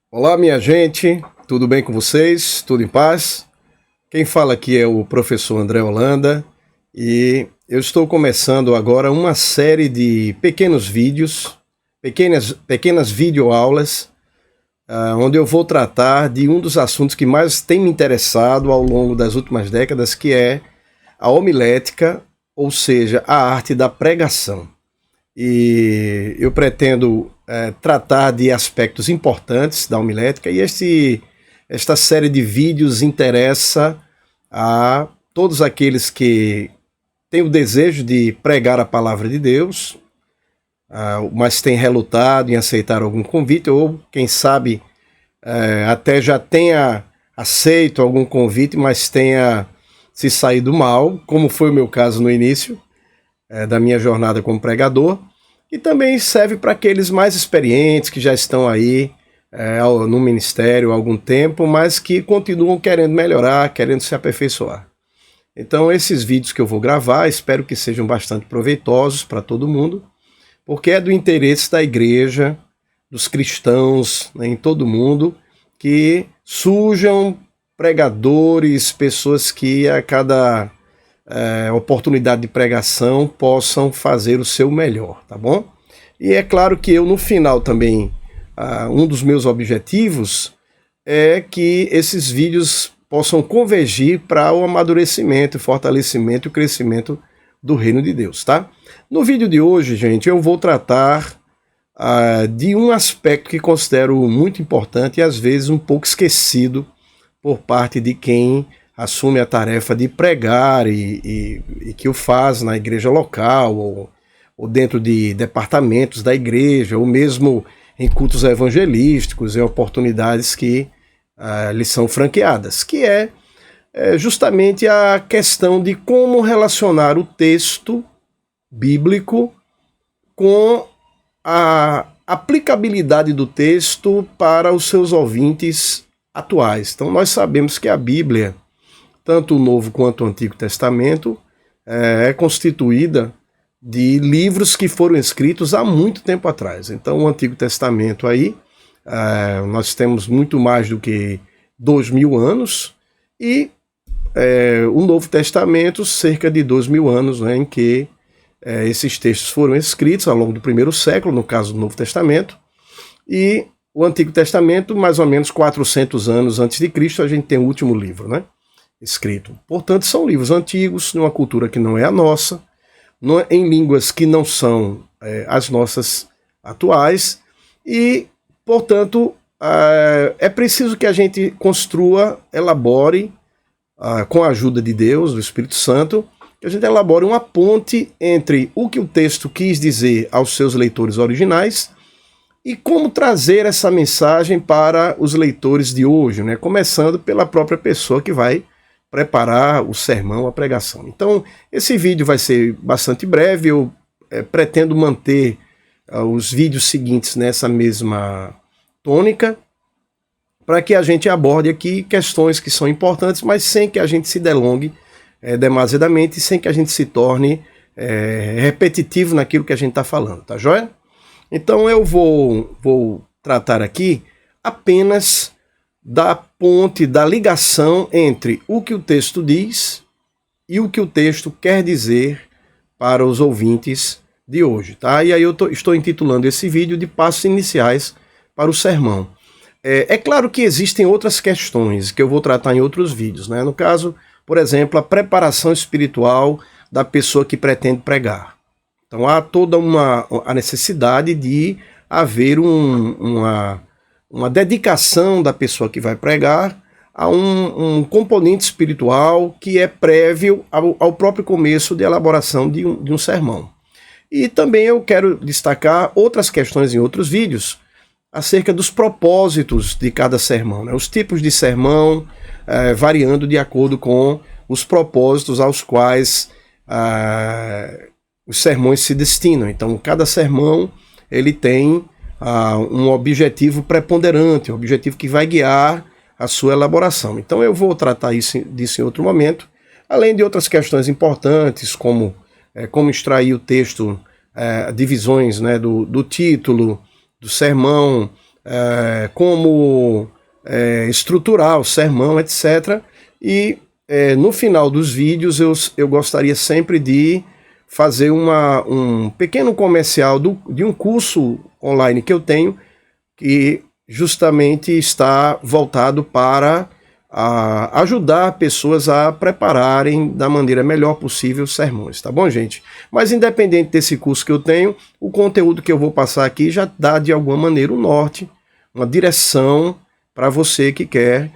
Olá, minha gente, tudo bem com vocês? Tudo em paz? Quem fala aqui é o professor André Holanda e eu estou começando agora uma série de pequenos vídeos, pequenas videoaulas, onde eu vou tratar de um dos assuntos que mais tem me interessado ao longo das últimas décadas, que é a homilética, ou seja, a arte da pregação. E eu pretendo tratar de aspectos importantes da homilética e esta série de vídeos interessa a todos aqueles que têm o desejo de pregar a palavra de Deus, mas têm relutado em aceitar algum convite, ou quem sabe até já tenha aceito algum convite, mas tenha se saído mal, como foi o meu caso no início da minha jornada como pregador. E também serve para aqueles mais experientes que já estão aí no ministério há algum tempo, mas que continuam querendo melhorar, querendo se aperfeiçoar. Então esses vídeos que eu vou gravar, espero que sejam bastante proveitosos para todo mundo, porque é do interesse da igreja, dos cristãos, né, em todo mundo, que surjam pregadores, pessoas que a cada oportunidade de pregação possam fazer o seu melhor, tá bom? E é claro que eu no final também, um dos meus objetivos é que esses vídeos possam convergir para o amadurecimento, o fortalecimento e o crescimento do reino de Deus, tá? No vídeo de hoje, gente, eu vou tratar de um aspecto que considero muito importante e às vezes um pouco esquecido por parte de quem assume a tarefa de pregar e que o faz na igreja local ou dentro de departamentos da igreja, ou mesmo em cultos evangelísticos, em oportunidades que lhes são franqueadas, que é justamente a questão de como relacionar o texto bíblico com a aplicabilidade do texto para os seus ouvintes atuais. Então nós sabemos que a Bíblia, tanto o Novo quanto o Antigo Testamento, é constituída de livros que foram escritos há muito tempo atrás. Então o Antigo Testamento aí, nós temos muito mais do que 2000 anos, e o Novo Testamento, cerca de 2000 anos, né, em que esses textos foram escritos ao longo do primeiro século, no caso do Novo Testamento, e o Antigo Testamento, mais ou menos 400 anos antes de Cristo, a gente tem o último livro, né, escrito. Portanto, são livros antigos, numa cultura que não é a nossa, em línguas que não são as nossas atuais, e, portanto, é preciso que a gente construa, elabore, com a ajuda de Deus, do Espírito Santo, que a gente elabore uma ponte entre o que o texto quis dizer aos seus leitores originais e como trazer essa mensagem para os leitores de hoje, né? Começando pela própria pessoa que vai preparar o sermão, a pregação. Então, esse vídeo vai ser bastante breve, eu pretendo manter os vídeos seguintes nessa mesma tônica, para que a gente aborde aqui questões que são importantes, mas sem que a gente se delongue demasiadamente, sem que a gente se torne repetitivo naquilo que a gente está falando, tá joia? Então eu vou tratar aqui apenas da ponte, da ligação entre o que o texto diz e o que o texto quer dizer para os ouvintes de hoje, tá? E aí eu estou intitulando esse vídeo de Passos Iniciais para o Sermão. É claro que existem outras questões que eu vou tratar em outros vídeos, né? No caso, por exemplo, a preparação espiritual da pessoa que pretende pregar. Então há toda a necessidade de haver uma dedicação da pessoa que vai pregar a um componente espiritual que é prévio ao próprio começo de elaboração de um sermão. E também eu quero destacar outras questões em outros vídeos acerca dos propósitos de cada sermão, né? Os tipos de sermão variando de acordo com os propósitos aos quais os sermões se destinam. Então cada sermão ele tem um objetivo preponderante, um objetivo que vai guiar a sua elaboração. Então eu vou tratar disso em outro momento, além de outras questões importantes, como extrair o texto, divisões, né, do título, do sermão, como estruturar o sermão, etc. E no final dos vídeos eu gostaria sempre de fazer um pequeno comercial de um curso online que eu tenho, que justamente está voltado para ajudar pessoas a prepararem da maneira melhor possível os sermões, tá bom, gente? Mas independente desse curso que eu tenho, o conteúdo que eu vou passar aqui já dá de alguma maneira um norte, uma direção para você que quer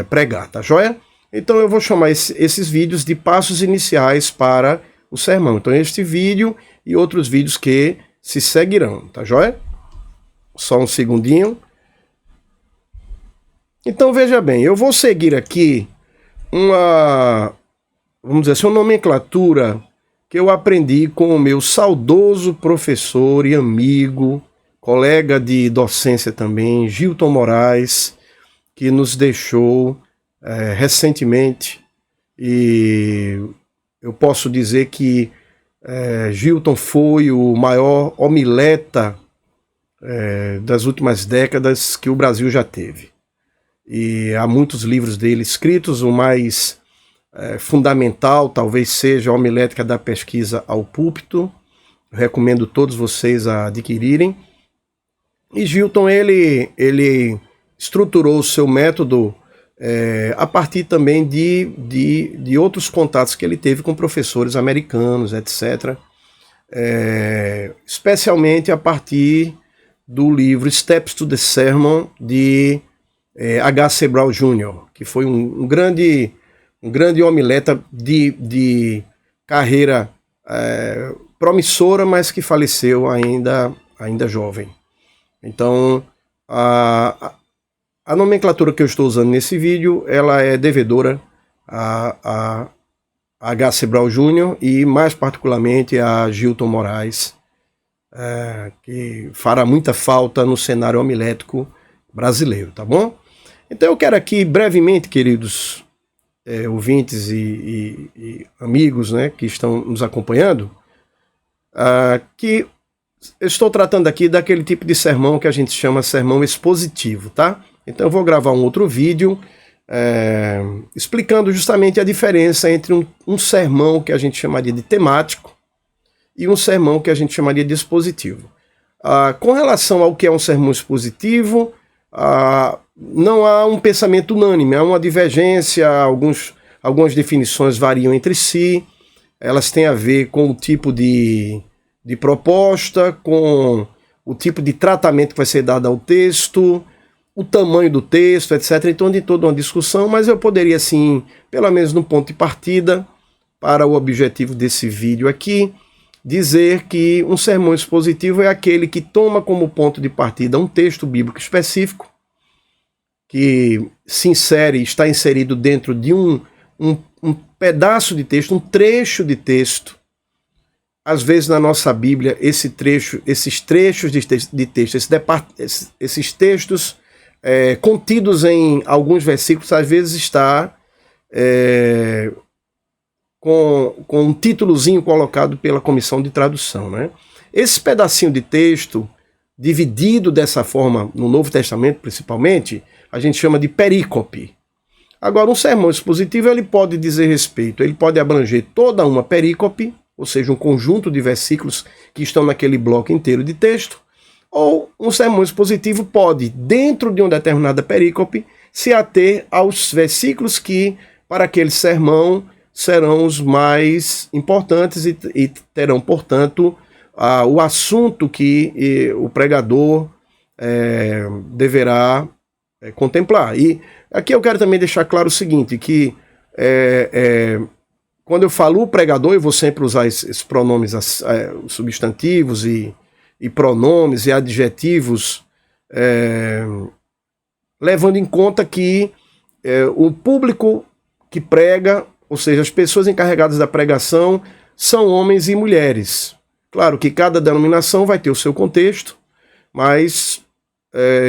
pregar, tá joia? Então eu vou chamar esses vídeos de passos iniciais para o sermão. Então este vídeo e outros vídeos que se seguirão, tá joia? Só um segundinho. Então veja bem, eu vou seguir aqui vamos dizer assim, uma nomenclatura que eu aprendi com o meu saudoso professor e amigo, colega de docência também, Gilton Moraes, que nos deixou recentemente, e eu posso dizer que Gilton foi o maior homileta das últimas décadas que o Brasil já teve. E há muitos livros dele escritos, o mais fundamental talvez seja a Homilética da Pesquisa ao Púlpito. Eu recomendo todos vocês a adquirirem. E Gilton, ele estruturou o seu método a partir também de outros contatos que ele teve com professores americanos, etc. Especialmente a partir do livro Steps to the Sermon, de H.C. Brown Jr., que foi um grande homileta de carreira promissora, mas que faleceu ainda jovem. Então, a nomenclatura que eu estou usando nesse vídeo, ela é devedora a H.C. Brown Jr. e mais particularmente a Gilton Moraes, que fará muita falta no cenário homilético brasileiro, tá bom? Então eu quero aqui brevemente, queridos ouvintes e amigos, né, que estão nos acompanhando, que eu estou tratando aqui daquele tipo de sermão que a gente chama sermão expositivo, tá? Então eu vou gravar um outro vídeo explicando justamente a diferença entre um sermão que a gente chamaria de temático e um sermão que a gente chamaria de expositivo. Com relação ao que é um sermão expositivo, não há um pensamento unânime, há uma divergência, algumas definições variam entre si, elas têm a ver com o tipo de proposta, com o tipo de tratamento que vai ser dado ao texto, o tamanho do texto, etc. Então, de toda uma discussão, mas eu poderia, assim, pelo menos no ponto de partida, para o objetivo desse vídeo aqui, dizer que um sermão expositivo é aquele que toma como ponto de partida um texto bíblico específico, que está inserido dentro de um pedaço de texto, um trecho de texto. Às vezes na nossa Bíblia, esses trechos de texto, esses textos contidos em alguns versículos, às vezes está com um títulozinho colocado pela comissão de tradução, né? Esse pedacinho de texto, dividido dessa forma, no Novo Testamento principalmente, a gente chama de perícope. Agora, um sermão expositivo, ele pode dizer respeito, ele pode abranger toda uma perícope, ou seja, um conjunto de versículos que estão naquele bloco inteiro de texto, ou um sermão expositivo pode, dentro de uma determinada perícope, se ater aos versículos que, para aquele sermão, serão os mais importantes e terão, portanto, o assunto que o pregador deverá contemplar. E aqui eu quero também deixar claro o seguinte, que quando eu falo o pregador, eu vou sempre usar esses pronomes substantivos e pronomes e adjetivos, levando em conta que o público que prega, ou seja, as pessoas encarregadas da pregação, são homens e mulheres. Claro que cada denominação vai ter o seu contexto, mas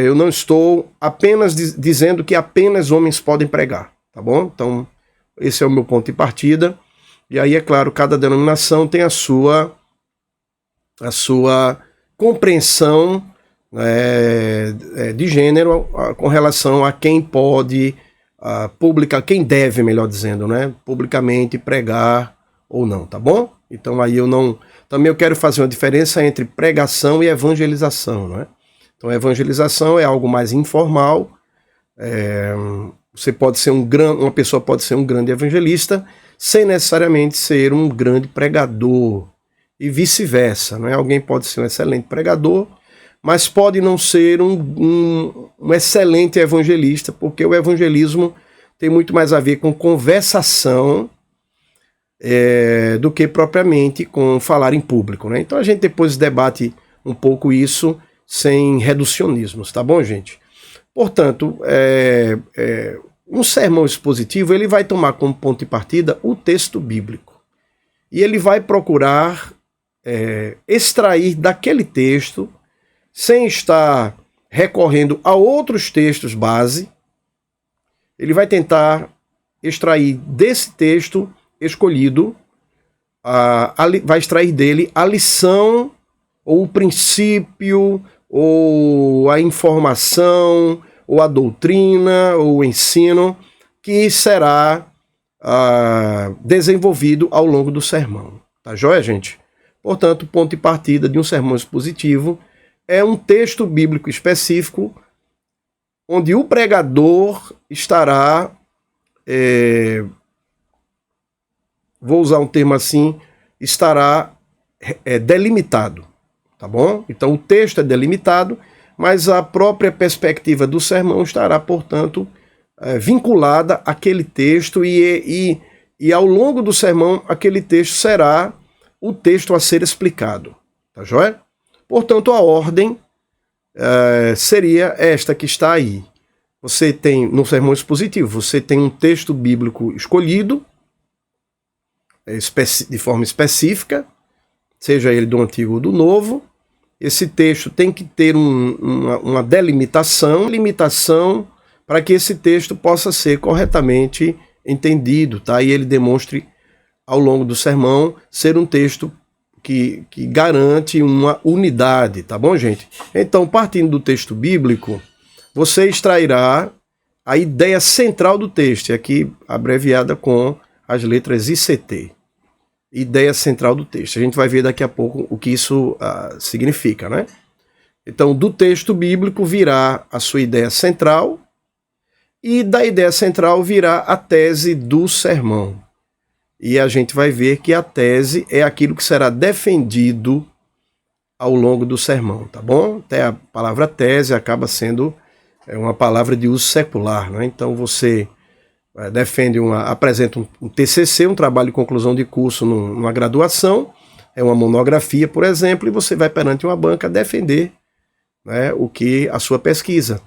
eu não estou apenas dizendo que apenas homens podem pregar, tá bom? Então, esse é o meu ponto de partida. E aí, é claro, cada denominação tem a sua compreensão de gênero com relação a quem pode publicar, quem deve, melhor dizendo, né, publicamente pregar ou não, tá bom? Então aí também eu quero fazer uma diferença entre pregação e evangelização, né? Então evangelização é algo mais informal, você pode ser uma pessoa pode ser um grande evangelista sem necessariamente ser um grande pregador e vice-versa, né? Alguém pode ser um excelente pregador, mas pode não ser um excelente evangelista, porque o evangelismo tem muito mais a ver com conversação do que propriamente com falar em público, né? Então a gente depois debate um pouco isso sem reducionismos, tá bom, gente? Portanto, um sermão expositivo ele vai tomar como ponto de partida o texto bíblico e ele vai procurar extrair daquele texto, sem estar recorrendo a outros textos base, ele vai tentar extrair desse texto escolhido, vai extrair dele a lição, ou o princípio, ou a informação, ou a doutrina, ou o ensino, que será desenvolvido ao longo do sermão. Tá joia, gente? Portanto, o ponto de partida de um sermão expositivo é um texto bíblico específico onde o pregador estará, vou usar um termo assim, estará delimitado, tá bom? Então o texto é delimitado, mas a própria perspectiva do sermão estará, portanto, vinculada àquele texto e ao longo do sermão aquele texto será o texto a ser explicado, tá joia? Portanto, a ordem seria esta que está aí. Você tem, no sermão expositivo, você tem um texto bíblico escolhido, de forma específica, seja ele do Antigo ou do Novo. Esse texto tem que ter uma delimitação para que esse texto possa ser corretamente entendido, tá? E ele demonstre, ao longo do sermão, ser um texto que garante uma unidade, tá bom, gente? Então, partindo do texto bíblico, você extrairá a ideia central do texto, aqui abreviada com as letras ICT. Ideia central do texto. A gente vai ver daqui a pouco o que isso significa, né? Então, do texto bíblico virá a sua ideia central, e da ideia central virá a tese do sermão. E a gente vai ver que a tese é aquilo que será defendido ao longo do sermão, tá bom? Até a palavra tese acaba sendo uma palavra de uso secular, né? Então você apresenta um TCC, um trabalho de conclusão de curso numa graduação, é uma monografia, por exemplo, e você vai perante uma banca defender, né, a sua pesquisa.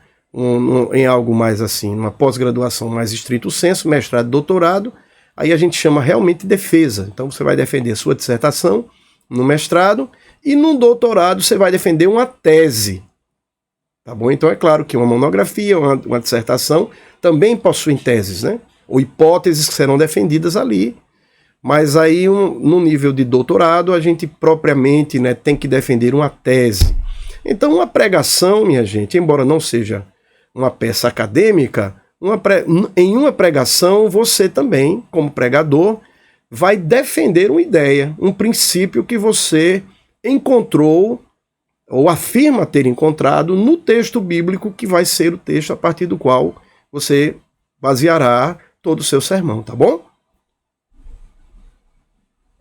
Em algo mais assim, uma pós-graduação mais estrito senso, mestrado, doutorado, aí a gente chama realmente de defesa. Então você vai defender a sua dissertação no mestrado e no doutorado você vai defender uma tese. Tá bom? Então é claro que uma monografia, uma dissertação também possuem teses, né? Ou hipóteses que serão defendidas ali. Mas aí no nível de doutorado a gente propriamente, né, tem que defender uma tese. Então uma pregação, minha gente, embora não seja uma peça acadêmica, em uma pregação você também, como pregador, vai defender uma ideia, um princípio que você encontrou ou afirma ter encontrado no texto bíblico, que vai ser o texto a partir do qual você baseará todo o seu sermão, tá bom?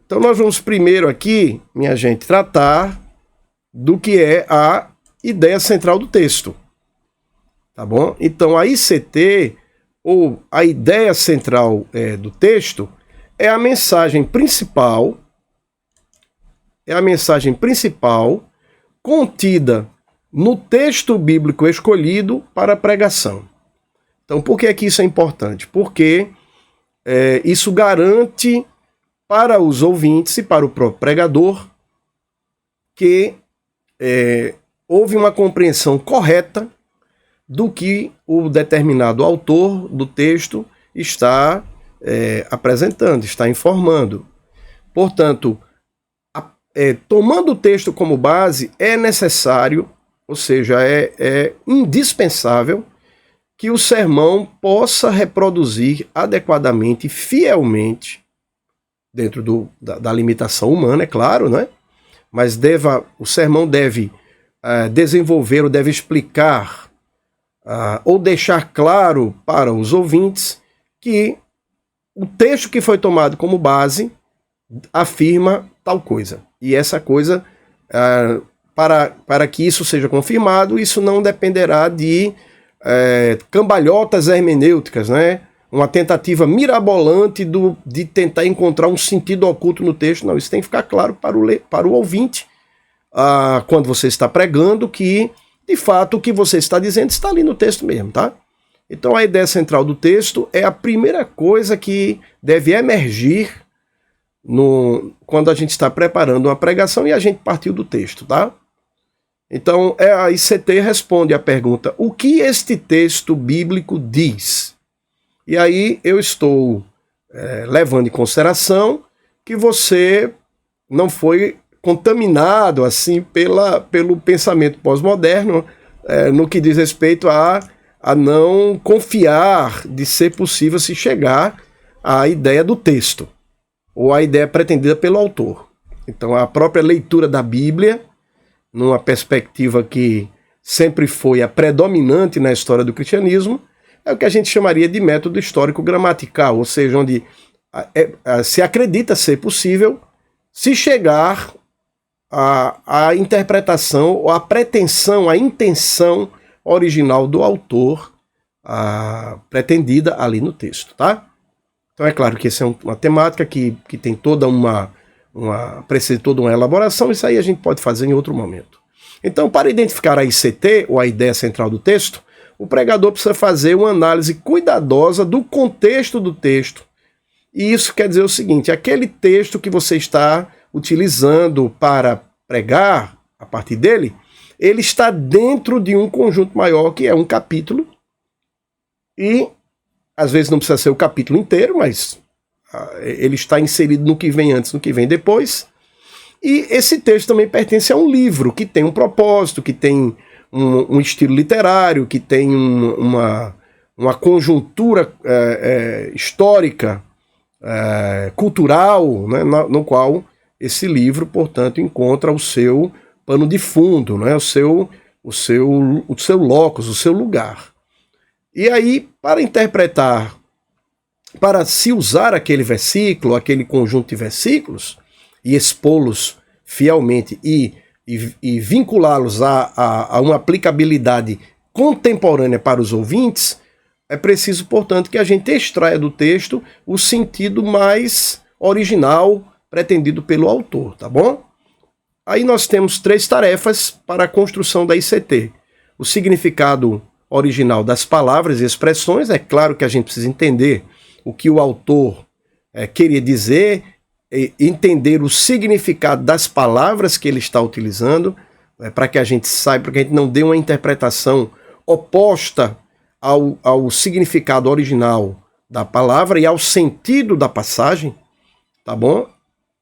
Então nós vamos primeiro aqui, minha gente, tratar do que é a ideia central do texto, tá bom? Então a ICT, ou a ideia central do texto, é a mensagem principal, contida no texto bíblico escolhido para a pregação. Então, por que é que isso é importante? Porque isso garante para os ouvintes e para o próprio pregador que houve uma compreensão correta do que o determinado autor do texto está apresentando, está informando. Portanto, tomando o texto como base, é necessário Ou seja, é indispensável que o sermão possa reproduzir adequadamente, fielmente, dentro da limitação humana, é claro, né? Mas o sermão deve desenvolver ou deve explicar ou deixar claro para os ouvintes que o texto que foi tomado como base afirma tal coisa. E essa coisa, para que isso seja confirmado, isso não dependerá de cambalhotas hermenêuticas, né? Uma tentativa mirabolante de tentar encontrar um sentido oculto no texto. Não, isso tem que ficar claro para o ouvinte, quando você está pregando, que, de fato, o que você está dizendo está ali no texto mesmo, tá? Então a ideia central do texto é a primeira coisa que deve emergir quando a gente está preparando uma pregação e a gente partiu do texto, tá? Então a ICT responde à pergunta: o que este texto bíblico diz? E aí eu estou levando em consideração que você não foi contaminado assim pelo pensamento pós-moderno no que diz respeito a não confiar de ser possível se chegar à ideia do texto, ou à ideia pretendida pelo autor. Então a própria leitura da Bíblia, numa perspectiva que sempre foi a predominante na história do cristianismo, é o que a gente chamaria de método histórico-gramatical, ou seja, onde se acredita ser possível se chegar à interpretação, ou à pretensão, à intenção original do autor, pretendida ali no texto, tá? Então é claro que essa é uma temática que tem precisa de toda uma elaboração, isso aí a gente pode fazer em outro momento. Então, para identificar a ICT, ou a ideia central do texto, o pregador precisa fazer uma análise cuidadosa do contexto do texto. E isso quer dizer o seguinte: aquele texto que você está utilizando para pregar a partir dele, ele está dentro de um conjunto maior, que é um capítulo, e às vezes não precisa ser o capítulo inteiro, mas ele está inserido no que vem antes, no que vem depois. E esse texto também pertence a um livro que tem um propósito, que tem um estilo literário, que tem uma conjuntura histórica, cultural, né, no qual esse livro, portanto, encontra o seu pano de fundo, né, o seu locus, o seu lugar. E aí, para interpretar, para se usar aquele versículo, aquele conjunto de versículos, e expô-los fielmente e vinculá-los a uma aplicabilidade contemporânea para os ouvintes, é preciso, portanto, que a gente extraia do texto o sentido mais original pretendido pelo autor, tá bom? Aí nós temos 3 tarefas para a construção da ICT. O significado original das palavras e expressões, é claro que a gente precisa entender o que o autor queria dizer, entender o significado das palavras que ele está utilizando, para que a gente saiba, para que a gente não dê uma interpretação oposta ao significado original da palavra e ao sentido da passagem, tá bom?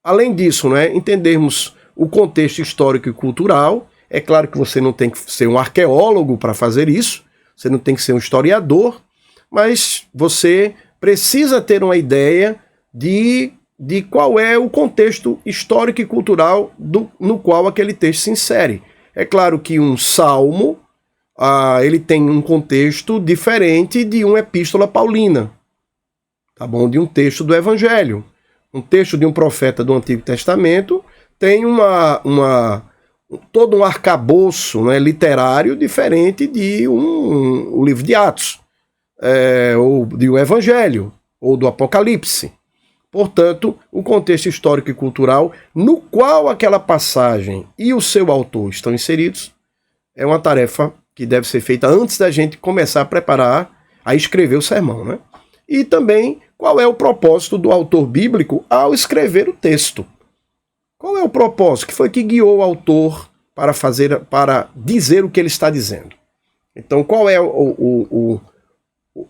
Além disso, né, entendermos o contexto histórico e cultural. É claro que você não tem que ser um arqueólogo para fazer isso, você não tem que ser um historiador, mas você precisa ter uma ideia de qual é o contexto histórico e cultural no qual aquele texto se insere. É claro que um salmo, ele tem um contexto diferente de uma epístola paulina, tá bom? De um texto do Evangelho. Um texto de um profeta do Antigo Testamento tem todo um arcabouço, né, literário diferente de o livro de Atos, ou de o Evangelho, ou do Apocalipse. Portanto, o contexto histórico e cultural no qual aquela passagem e o seu autor estão inseridos é uma tarefa que deve ser feita antes da gente começar a escrever o sermão, né? E também qual é o propósito do autor bíblico ao escrever o texto. Qual é o propósito? Que foi que guiou o autor para dizer o que ele está dizendo? Então, qual é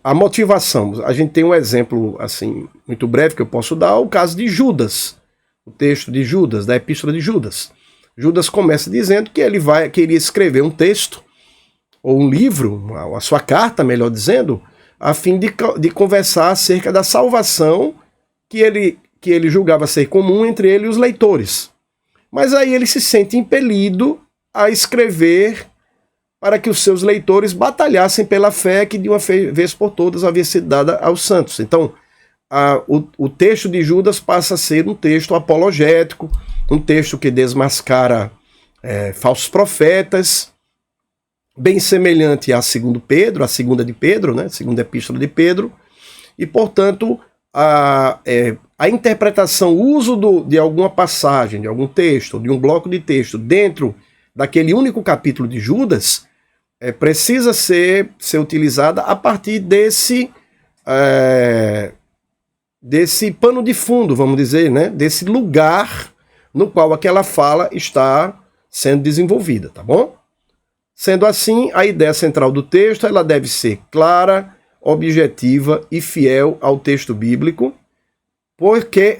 a motivação? A gente tem um exemplo assim muito breve que eu posso dar, o caso de Judas, o texto de Judas, da epístola de Judas. Judas começa dizendo que ele queria escrever um texto, ou um livro, a sua carta, melhor dizendo, a fim de conversar acerca da salvação que ele julgava ser comum entre ele e os leitores. Mas aí ele se sente impelido a escrever para que os seus leitores batalhassem pela fé que de uma vez por todas havia sido dada aos santos. Então, o texto de Judas passa a ser um texto apologético, um texto que desmascara falsos profetas, bem semelhante a 2 Pedro, a segunda de Pedro, né, segunda epístola de Pedro, e, portanto, a interpretação, o uso de alguma passagem, de algum texto, de um bloco de texto dentro daquele único capítulo de Judas, precisa ser utilizada a partir desse pano de fundo, vamos dizer, né, desse lugar no qual aquela fala está sendo desenvolvida, tá bom? Sendo assim, a ideia central do texto ela deve ser clara, objetiva e fiel ao texto bíblico. Por quê?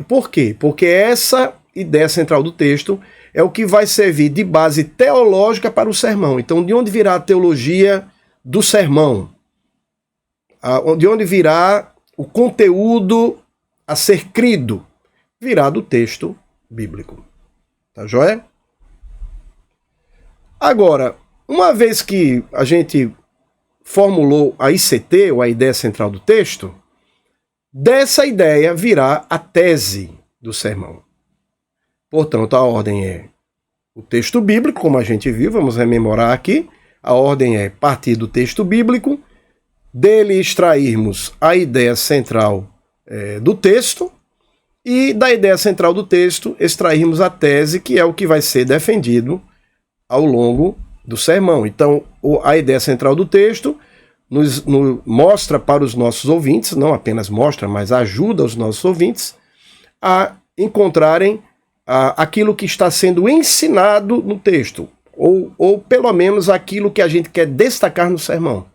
Porque essa ideia central do texto é o que vai servir de base teológica para o sermão. Então, de onde virá a teologia do sermão? De onde virá o conteúdo a ser crido? Virá do texto bíblico. Tá joia? Agora, uma vez que a gente formulou a ICT, ou a ideia central do texto, dessa ideia virá a tese do sermão. Portanto, a ordem é o texto bíblico, como a gente viu, vamos rememorar aqui. A ordem é partir do texto bíblico, dele extrairmos a ideia central do texto, e da ideia central do texto extrairmos a tese, que é o que vai ser defendido ao longo do sermão. Então, a ideia central do texto nos mostra para os nossos ouvintes, não apenas mostra, mas ajuda os nossos ouvintes a encontrarem aquilo que está sendo ensinado no texto, ou pelo menos aquilo que a gente quer destacar no sermão.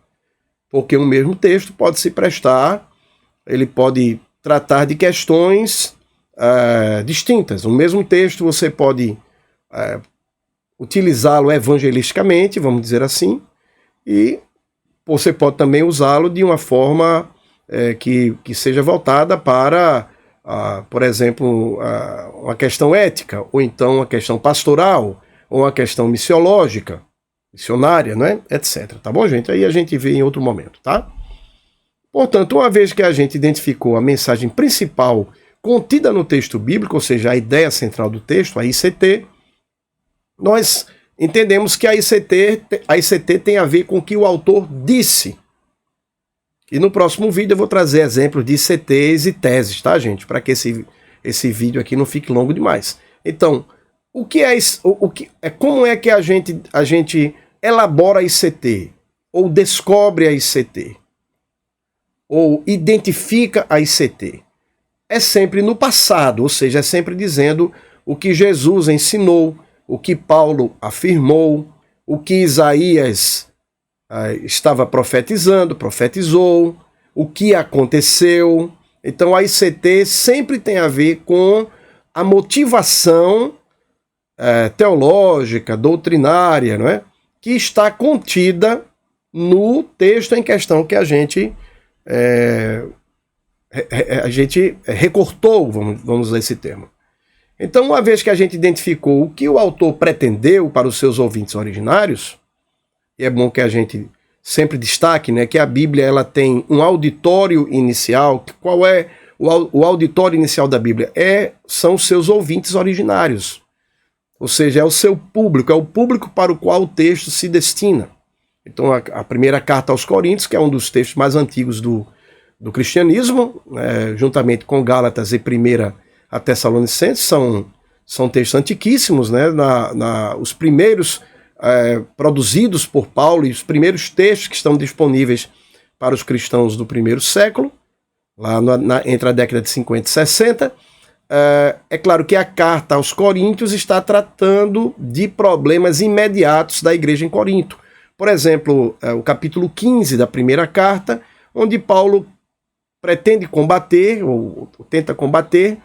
Porque um mesmo texto pode se prestar, ele pode tratar de questões distintas. O mesmo texto você pode utilizá-lo evangelisticamente, vamos dizer assim, e você pode também usá-lo de uma forma que seja voltada para, por exemplo, uma questão ética, ou então uma questão pastoral, ou uma questão missiológica, missionária, né? Etc. Tá bom, gente? Aí a gente vê em outro momento, tá? Portanto, uma vez que a gente identificou a mensagem principal contida no texto bíblico, ou seja, a ideia central do texto, a ICT, nós entendemos que a ICT tem a ver com o que o autor disse. E no próximo vídeo eu vou trazer exemplos de ICTs e teses, tá, gente? Para que esse vídeo aqui não fique longo demais. Então, como é que a gente elabora a ICT? Ou descobre a ICT? Ou identifica a ICT? É sempre no passado, ou seja, é sempre dizendo o que Jesus ensinou, o que Paulo afirmou, o que Isaías estava profetizou, o que aconteceu. Então a ICT sempre tem a ver com a motivação teológica, doutrinária, não é? Que está contida no texto em questão que a gente recortou, vamos usar esse termo. Então, uma vez que a gente identificou o que o autor pretendeu para os seus ouvintes originários, e é bom que a gente sempre destaque, né, que a Bíblia ela tem um auditório inicial. Qual é o auditório inicial da Bíblia? São os seus ouvintes originários. Ou seja, é o seu público, é o público para o qual o texto se destina. Então, a primeira carta aos Coríntios, que é um dos textos mais antigos do cristianismo, juntamente com Gálatas e 1 a Tessalonicenses, são textos antiquíssimos, né? Os primeiros produzidos por Paulo e os primeiros textos que estão disponíveis para os cristãos do primeiro século, lá entre a década de 50 e 60. É claro que a carta aos Coríntios está tratando de problemas imediatos da igreja em Corinto. Por exemplo, o capítulo 15 da primeira carta, onde Paulo pretende combater, ou tenta combater,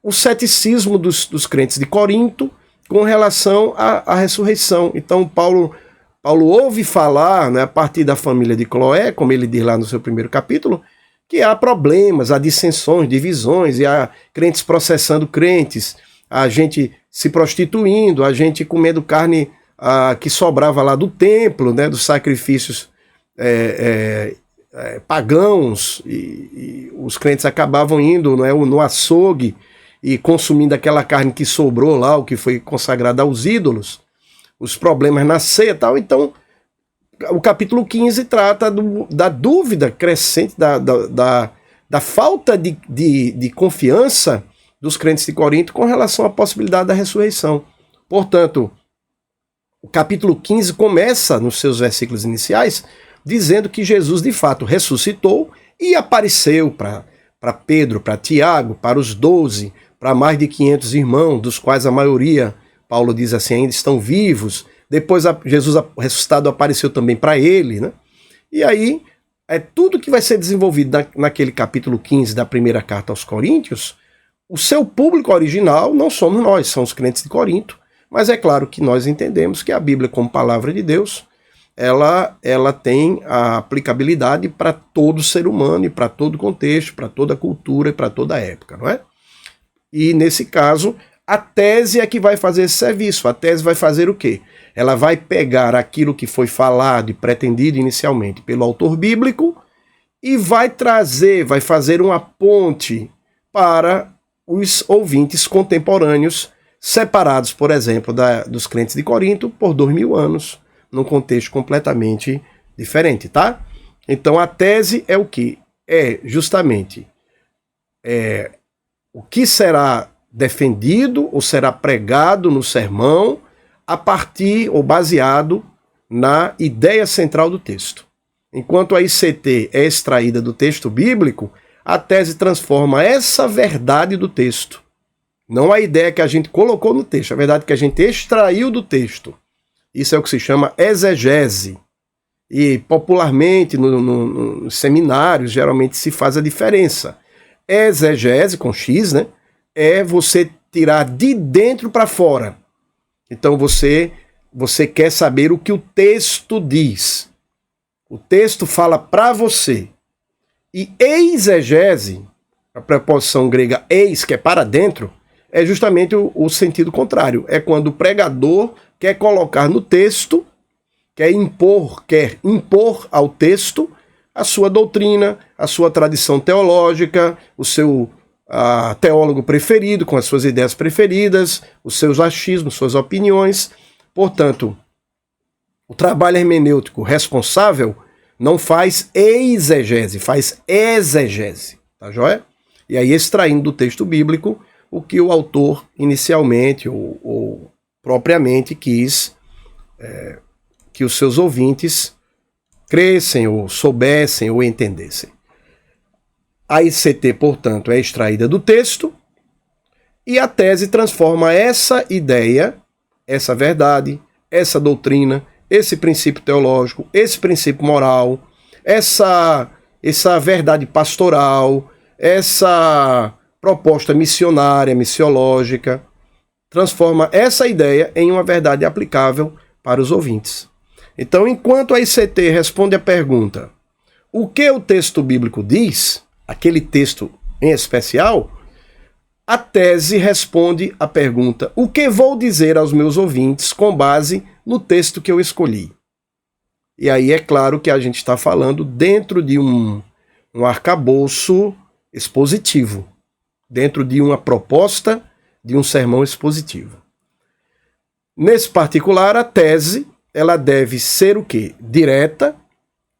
o ceticismo dos crentes de Corinto com relação à ressurreição. Então Paulo ouve falar, né, a partir da família de Cloé, como ele diz lá no seu primeiro capítulo, que há problemas, há dissensões, divisões, e há crentes processando crentes, a gente se prostituindo, a gente comendo carne que sobrava lá do templo, né, dos sacrifícios pagãos, e os crentes acabavam indo, né, no açougue e consumindo aquela carne que sobrou lá, o que foi consagrado aos ídolos, os problemas na ceia e tal. Então, o capítulo 15 trata da dúvida crescente, da falta de confiança dos crentes de Corinto com relação à possibilidade da ressurreição. Portanto, o capítulo 15 começa, nos seus versículos iniciais, dizendo que Jesus de fato ressuscitou e apareceu para Pedro, para Tiago, para os 12, para mais de 500 irmãos, dos quais a maioria, Paulo diz assim, ainda estão vivos. Depois Jesus ressuscitado apareceu também para ele, né? E aí, tudo que vai ser desenvolvido naquele capítulo 15 da primeira carta aos Coríntios, o seu público original não somos nós, são os crentes de Corinto, mas é claro que nós entendemos que a Bíblia, como palavra de Deus, ela tem a aplicabilidade para todo ser humano e para todo contexto, para toda cultura e para toda época, não é? E nesse caso, a tese é que vai fazer esse serviço. A tese vai fazer o quê? Ela vai pegar aquilo que foi falado e pretendido inicialmente pelo autor bíblico e vai fazer uma ponte para os ouvintes contemporâneos, separados, por exemplo, dos crentes de Corinto por 2000 anos, num contexto completamente diferente, tá? Então a tese é o quê? É justamente o que será defendido ou será pregado no sermão a partir ou baseado na ideia central do texto. Enquanto a ICT é extraída do texto bíblico, a tese transforma essa verdade do texto, não a ideia que a gente colocou no texto, a verdade que a gente extraiu do texto. Isso é o que se chama exegese. E popularmente nos seminários geralmente se faz a diferença. Exegese, com X, né? É você tirar de dentro para fora. Então você quer saber o que o texto diz. O texto fala para você. E exegese, a preposição grega eis, que é para dentro, é justamente o sentido contrário. É quando o pregador quer colocar no texto, quer impor ao texto a sua doutrina, a sua tradição teológica, o seu teólogo preferido, com as suas ideias preferidas, os seus achismos, suas opiniões. Portanto, o trabalho hermenêutico responsável não faz exegese, faz exegese, tá joia? E aí extraindo do texto bíblico o que o autor inicialmente ou propriamente quis que os seus ouvintes crescem ou soubessem ou entendessem. A ICT, portanto, é extraída do texto e a tese transforma essa ideia, essa verdade, essa doutrina, esse princípio teológico, esse princípio moral, essa verdade pastoral, essa proposta missionária, missiológica, transforma essa ideia em uma verdade aplicável para os ouvintes. Então, enquanto a ICT responde a pergunta, o que o texto bíblico diz, aquele texto em especial, a tese responde a pergunta, o que vou dizer aos meus ouvintes com base no texto que eu escolhi? E aí é claro que a gente está falando dentro de um arcabouço expositivo, dentro de uma proposta de um sermão expositivo. Nesse particular, a tese, ela deve ser o quê? Direta,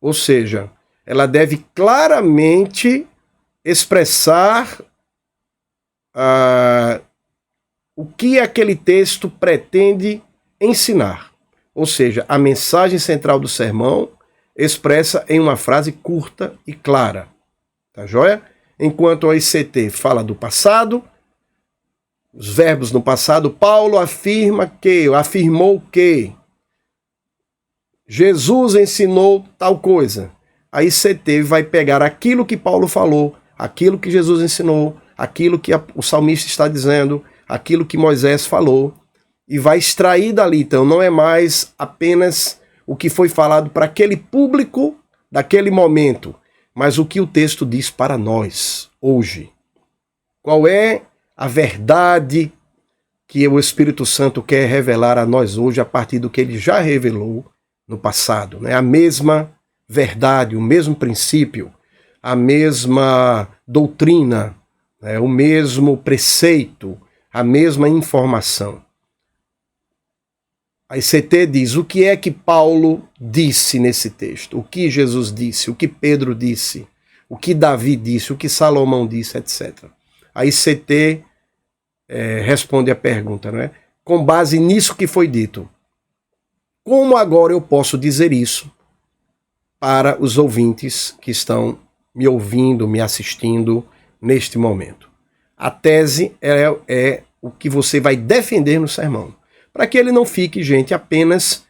ou seja, ela deve claramente expressar o que aquele texto pretende ensinar. Ou seja, a mensagem central do sermão expressa em uma frase curta e clara. Tá joia? Enquanto a ICT fala do passado, os verbos no passado, Paulo afirmou que Jesus ensinou tal coisa. A ICT vai pegar aquilo que Paulo falou, aquilo que Jesus ensinou, aquilo que o salmista está dizendo, aquilo que Moisés falou, e vai extrair dali. Então não é mais apenas o que foi falado para aquele público daquele momento, mas o que o texto diz para nós hoje. Qual é a verdade que o Espírito Santo quer revelar a nós hoje a partir do que ele já revelou no passado, né? A mesma verdade, o mesmo princípio, a mesma doutrina, né? O mesmo preceito, a mesma informação. A ICT diz o que é que Paulo disse nesse texto, o que Jesus disse, o que Pedro disse, o que Davi disse, o que Salomão disse, etc. A ICT responde a pergunta, não é? Com base nisso que foi dito. Como agora eu posso dizer isso para os ouvintes que estão me ouvindo, me assistindo neste momento? A tese é o que você vai defender no sermão, para que ele não fique, gente, apenas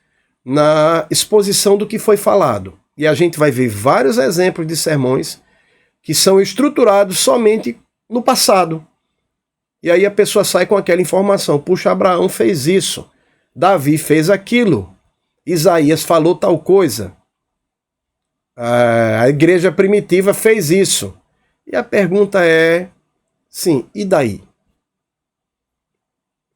na exposição do que foi falado. E a gente vai ver vários exemplos de sermões que são estruturados somente no passado. E aí a pessoa sai com aquela informação. Puxa, Abraão fez isso, Davi fez aquilo, Isaías falou tal coisa, a igreja primitiva fez isso. E a pergunta é, sim, e daí?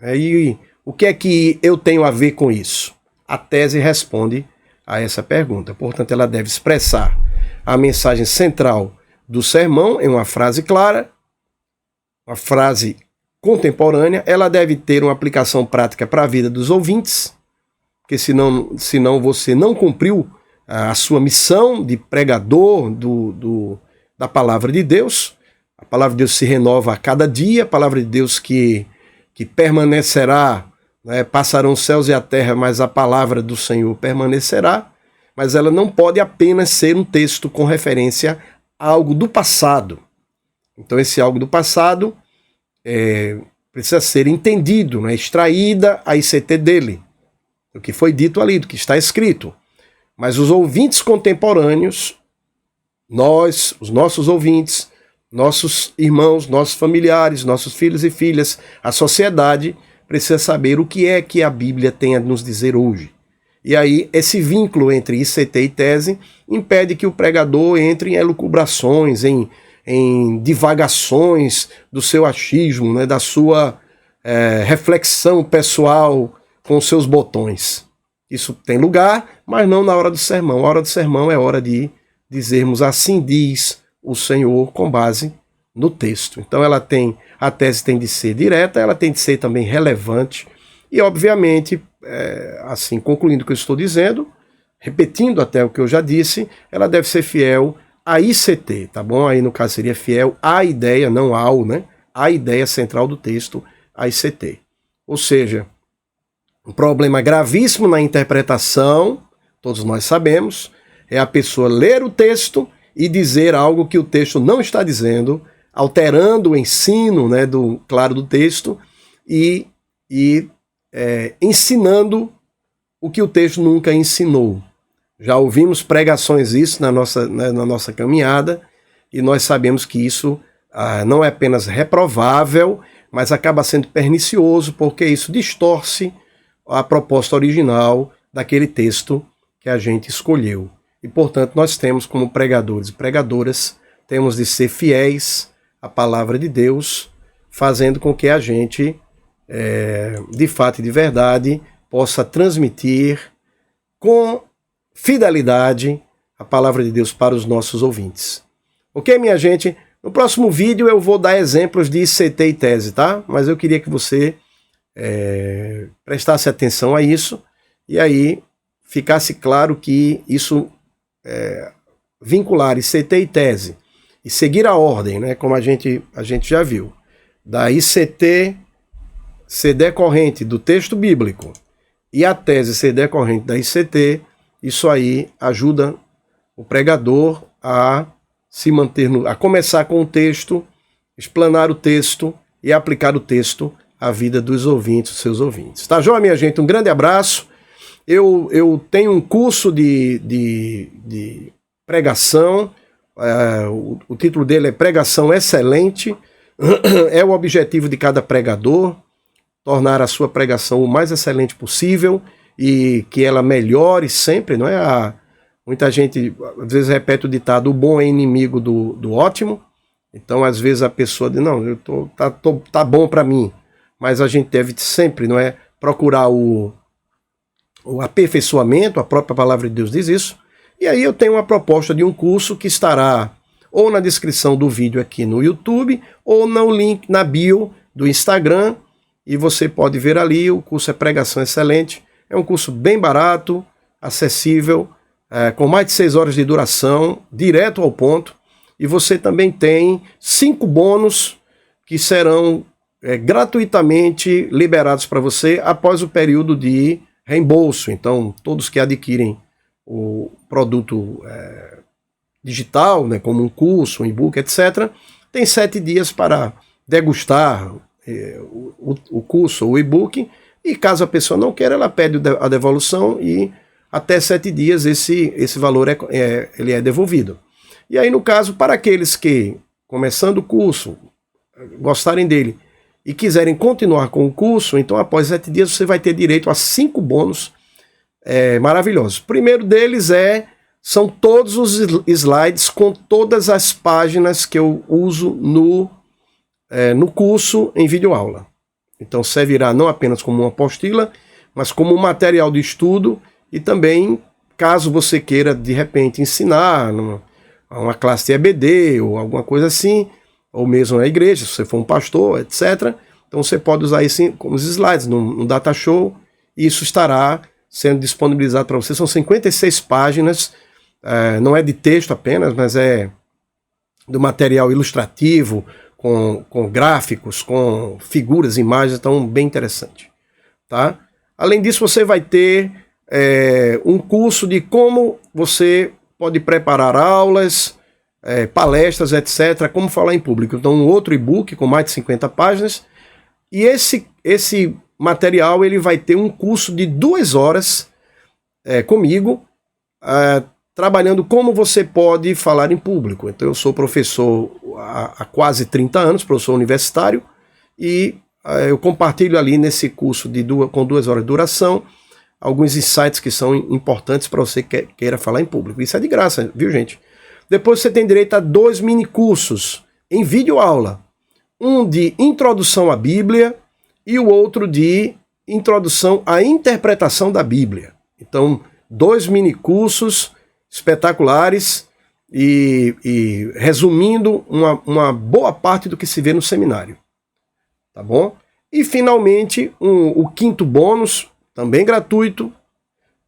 E o que é que eu tenho a ver com isso? A tese responde a essa pergunta. Portanto, ela deve expressar a mensagem central do sermão em uma frase clara, uma frase contemporânea. Ela deve ter uma aplicação prática para a vida dos ouvintes, porque senão você não cumpriu a sua missão de pregador da palavra de Deus. A palavra de Deus se renova a cada dia, a palavra de Deus que permanecerá, né? Passarão os céus e a terra, mas a palavra do Senhor permanecerá. Mas ela não pode apenas ser um texto com referência a algo do passado. Então esse algo do passado precisa ser entendido, né? Extraída a ICT dele, do que foi dito ali, do que está escrito. Mas os ouvintes contemporâneos, nós, os nossos ouvintes, nossos irmãos, nossos familiares, nossos filhos e filhas, a sociedade precisa saber o que é que a Bíblia tem a nos dizer hoje. E aí esse vínculo entre ICT e tese impede que o pregador entre em elucubrações, em divagações do seu achismo, né, da sua reflexão pessoal com os seus botões. Isso tem lugar, mas não na hora do sermão. A hora do sermão é hora de dizermos assim diz o Senhor com base no texto. Então a tese tem de ser direta, ela tem de ser também relevante e, obviamente, assim, concluindo o que eu estou dizendo, repetindo até o que eu já disse, ela deve ser fiel à ICT, tá bom? Aí no caso seria fiel à ideia, não ao, né? A ideia central do texto, a ICT. Ou seja, um problema gravíssimo na interpretação, todos nós sabemos, é a pessoa ler o texto e dizer algo que o texto não está dizendo, alterando o ensino, né, do texto e ensinando o que o texto nunca ensinou. Já ouvimos pregações isso na nossa caminhada e nós sabemos que isso não é apenas reprovável, mas acaba sendo pernicioso porque isso distorce a proposta original daquele texto que a gente escolheu. E, portanto, nós temos como pregadores e pregadoras, temos de ser fiéis à palavra de Deus, fazendo com que a gente, de fato e de verdade, possa transmitir com fidelidade a palavra de Deus para os nossos ouvintes. Ok, minha gente? No próximo vídeo eu vou dar exemplos de ICT e tese, tá? Mas eu queria que você prestasse atenção a isso e aí ficasse claro que isso vincular ICT e tese e seguir a ordem, né, como a gente já viu, da ICT ser decorrente do texto bíblico e a tese ser decorrente da ICT, isso aí ajuda o pregador a se manter, a começar com o texto, explanar o texto e aplicar o texto à vida dos ouvintes, dos seus ouvintes. Tá joia, minha gente? Um grande abraço. Eu tenho um curso de pregação, o título dele é Pregação Excelente, é o objetivo de cada pregador. tornar a sua pregação o mais excelente possível e que ela melhore sempre, não é? Muita gente às vezes repete o ditado: o bom é inimigo do ótimo. Então às vezes a pessoa diz: não, tá bom para mim, mas a gente deve sempre, não é, procurar o aperfeiçoamento. A própria palavra de Deus diz isso. E aí eu tenho uma proposta de um curso que estará ou na descrição do vídeo aqui no YouTube, ou no link na bio do Instagram, e você pode ver ali. O curso é Pregação Excelente. É um curso bem barato, acessível, com mais de 6 horas de duração, direto ao ponto, e você também tem 5 bônus que serão gratuitamente liberados para você após o período de reembolso. Então, todos que adquirem o produto digital, né, como um curso, um e-book, etc., tem 7 dias para degustar o curso ou o e-book, e caso a pessoa não queira, ela pede a devolução e até 7 dias esse valor ele é devolvido. E aí, no caso, para aqueles que, começando o curso, gostarem dele e quiserem continuar com o curso, então após 7 dias você vai ter direito a 5 bônus maravilhosos. O primeiro deles são todos os slides com todas as páginas que eu uso no curso em videoaula. Então servirá não apenas como uma apostila, mas como um material de estudo, e também, caso você queira de repente ensinar uma classe de EBD ou alguma coisa assim, ou mesmo na igreja, se você for um pastor, etc. Então você pode usar isso como os slides no Data Show, e isso estará sendo disponibilizado para você. São 56 páginas, não é de texto apenas, mas é do material ilustrativo, com gráficos, com figuras, imagens, então bem interessante. Tá? Além disso, você vai ter um curso de como você pode preparar aulas, palestras, etc., como falar em público. Então, um outro e-book com mais de 50 páginas. E esse material ele vai ter um curso de 2 horas comigo, trabalhando como você pode falar em público. Então eu sou professor há quase 30 anos, professor universitário, e eu compartilho ali nesse curso com 2 horas de duração alguns insights que são importantes para você que queira falar em público. Isso é de graça, viu, gente? Depois você tem direito a 2 mini cursos em videoaula. Um de introdução à Bíblia e o outro de introdução à interpretação da Bíblia. Então, 2 mini cursos espetaculares e resumindo uma boa parte do que se vê no seminário. Tá bom? E finalmente, o 5º bônus, também gratuito,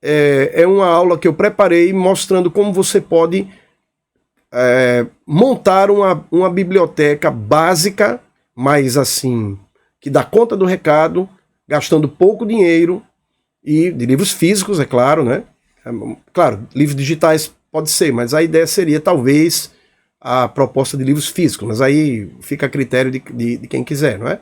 é uma aula que eu preparei mostrando como você pode montar uma biblioteca básica, mas assim, que dá conta do recado, gastando pouco dinheiro, e de livros físicos, é claro, né? Claro, livros digitais pode ser, mas a ideia seria talvez a proposta de livros físicos, mas aí fica a critério de quem quiser, não é?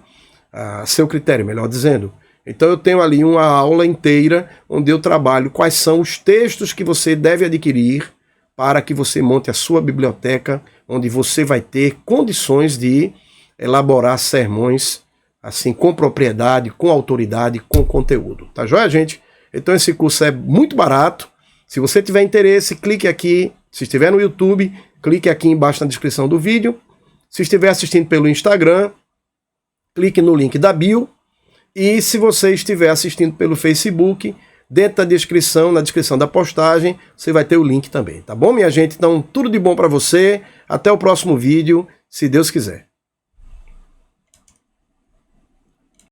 A seu critério, melhor dizendo. Então eu tenho ali uma aula inteira onde eu trabalho quais são os textos que você deve adquirir para que você monte a sua biblioteca, onde você vai ter condições de elaborar sermões assim com propriedade, com autoridade, com conteúdo. Tá joia, gente? Então esse curso é muito barato. Se você tiver interesse, clique aqui. Se estiver no YouTube, clique aqui embaixo na descrição do vídeo. Se estiver assistindo pelo Instagram, clique no link da bio. E se você estiver assistindo pelo Facebook, dentro da descrição, na descrição da postagem, você vai ter o link também. Tá bom, minha gente? Então, tudo de bom para você. Até o próximo vídeo, se Deus quiser.